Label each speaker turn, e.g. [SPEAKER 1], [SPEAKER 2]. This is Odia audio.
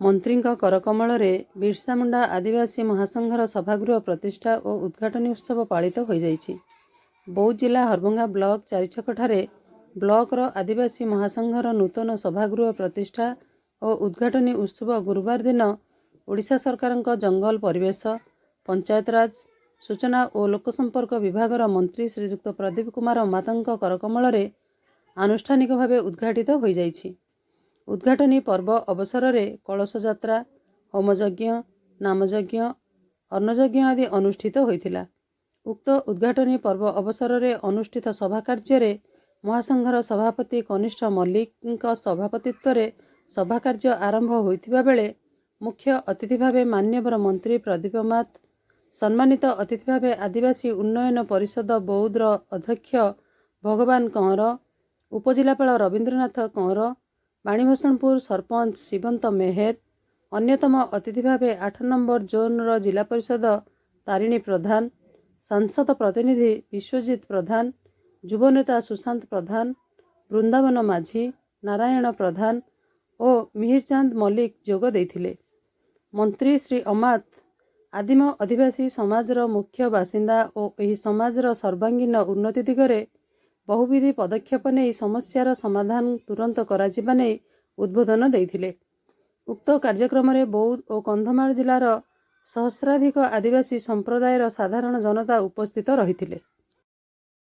[SPEAKER 1] ମନ୍ତ୍ରୀଙ୍କ କରକମଳରେ ବିର୍ସା ମୁଣ୍ଡା ଆଦିବାସୀ ମହାସଂଘର ସଭାଗୃହ ପ୍ରତିଷ୍ଠା ଓ ଉଦ୍ଘାଟନୀ ଉତ୍ସବ ପାଳିତ ହୋଇଯାଇଛି। ବୌଦ୍ଧ ଜିଲ୍ଲା ହରଭଙ୍ଗା ବ୍ଲକ ଚାରିଛକଠାରେ ବ୍ଲକର ଆଦିବାସୀ ମହାସଂଘର ନୂତନ ସଭାଗୃହ ପ୍ରତିଷ୍ଠା ଓ ଉଦ୍ଘାଟନୀ ଉତ୍ସବ ଗୁରୁବାର ଦିନ ଓଡ଼ିଶା ସରକାରଙ୍କ ଜଙ୍ଗଲ ପରିବେଶ, ପଞ୍ଚାୟତରାଜ, ସୂଚନା ଓ ଲୋକସମ୍ପର୍କ ବିଭାଗର ମନ୍ତ୍ରୀ ଶ୍ରୀଯୁକ୍ତ ପ୍ରଦୀପ କୁମାର ଅମାତଙ୍କ କରକମଳରେ ଆନୁଷ୍ଠାନିକ ଭାବେ ଉଦ୍ଘାଟିତ ହୋଇଯାଇଛି। ଉଦ୍ଘାଟନୀ ପର୍ବ ଅବସରରେ କଳସ ଯାତ୍ରା, ହୋମଯଜ୍ଞ, ନାମଯଜ୍ଞ, ଅନ୍ନଯଜ୍ଞ ଆଦି ଅନୁଷ୍ଠିତ ହୋଇଥିଲା। ଉକ୍ତ ଉଦ୍ଘାଟନୀ ପର୍ବ ଅବସରରେ ଅନୁଷ୍ଠିତ ସଭା କାର୍ଯ୍ୟରେ ମହାସଂଘର ସଭାପତି କନିଷ୍ଠ ମଲ୍ଲିକଙ୍କ ସଭାପତିତ୍ୱରେ ସଭା କାର୍ଯ୍ୟ ଆରମ୍ଭ ହୋଇଥିବା ବେଳେ ମୁଖ୍ୟ ଅତିଥି ଭାବେ ମାନ୍ୟବର ମନ୍ତ୍ରୀ ପ୍ରଦୀପ ଅମାତ, ସମ୍ମାନିତ ଅତିଥି ଭାବେ ଆଦିବାସୀ ଉନ୍ନୟନ ପରିଷଦ ବୌଦ୍ଧର ଅଧ୍ୟକ୍ଷ ଭଗବାନ କଅଁର, ଉପଜିଲ୍ଲାପାଳ ରବୀନ୍ଦ୍ରନାଥ କଅଁର, ବାଣୀଭୂଷଣପୁର ସରପଞ୍ଚ ଶିବନ୍ତ ମେହେର, ଅନ୍ୟତମ ଅତିଥି ଭାବେ 8 ନମ୍ବର ଜୋନ୍ର ଜିଲ୍ଲା ପରିଷଦ ତାରିଣୀ ପ୍ରଧାନ, ସାଂସଦ ପ୍ରତିନିଧି ବିଶ୍ୱଜିତ ପ୍ରଧାନ, ଯୁବନେତା ସୁଶାନ୍ତ ପ୍ରଧାନ, ବୃନ୍ଦାବନ ମାଝୀ, ନାରାୟଣ ପ୍ରଧାନ ଓ ମିହିରଚାନ୍ଦ ମଲ୍ଲିକ ଯୋଗ ଦେଇଥିଲେ। ମନ୍ତ୍ରୀ ଶ୍ରୀ ଅମାତ ଆଦିମ ଅଧିବାସୀ ସମାଜର ମୁଖ୍ୟ ବାସିନ୍ଦା ଓ ଏହି ସମାଜର ସର୍ବାଙ୍ଗୀନ ଉନ୍ନତି ଦିଗରେ ବହୁବିଧ ପଦକ୍ଷେପ ନେଇ ସମସ୍ୟାର ସମାଧାନ ତୁରନ୍ତ କରାଯିବା ନେଇ ଉଦ୍ବୋଧନ ଦେଇଥିଲେ। ଉକ୍ତ କାର୍ଯ୍ୟକ୍ରମରେ ବୌଦ୍ଧ ଓ କନ୍ଧମାଳ ଜିଲ୍ଲାର ସହସ୍ରାଧିକ ଆଦିବାସୀ ସମ୍ପ୍ରଦାୟର ସାଧାରଣ ଜନତା ଉପସ୍ଥିତ ରହିଥିଲେ।